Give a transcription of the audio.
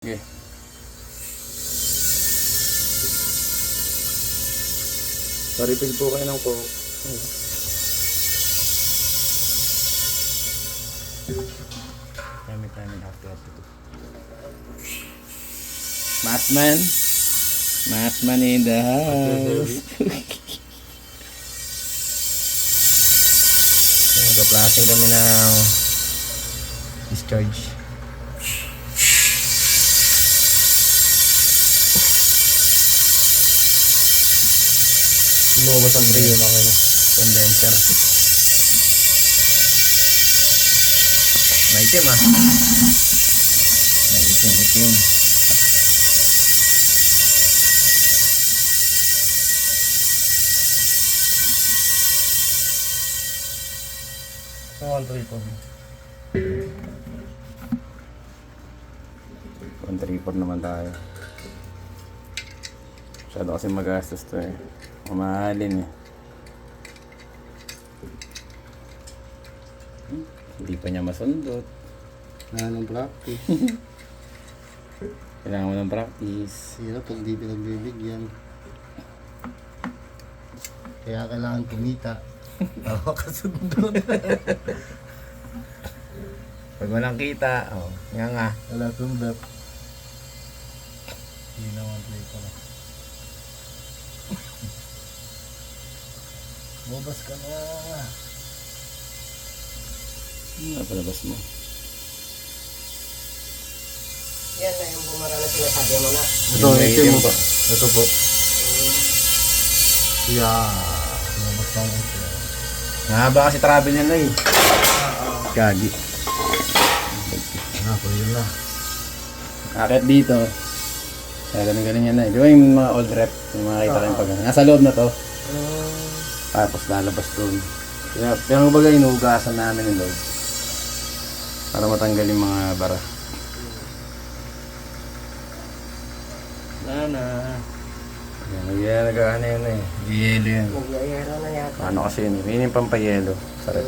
Okay. Pa-refill po kayo ng coke. Time after ito. Maskman in the house. Nagpa-plasting kami ng discharge. Lumabas ang pre yun, okay na. Condenser. Maitim ah. Maitim. One tripod. 134 naman tayo. Masyado kasi magastos to eh. Mamahalin eh. Hindi pa niya masundot. Ng practice. Kailangan mo ng practice. Hirap pag di pinagbibigyan. Kaya kailangan kumita. Para makasundot. Pag walang kita, nga. Wala sundot. Hindi naman tripod. Bobas ka na. Napalabas mo. Yan na yung bumara na sinasabi mo na. Ito, Yung ito mo. po. Ito po. Yeah. Bobas ka na ito. Mahaba kasi travel niya na eh. Gagi. Ako yun na. Akit dito. Kaya ganun yan na eh. Di ba yung mga old rep? Yung mga kita kayong pag nasa loob na to. Tapos lalabas doon. Kaya yung bagay inuugasan namin yung loob. Para matanggal yung mga bara. Nana. Yan, nag-ano yun eh. Yelo yan. Nagyayaro na yata. Ano kasi yun eh. Yun yung pampayelo. Sarap.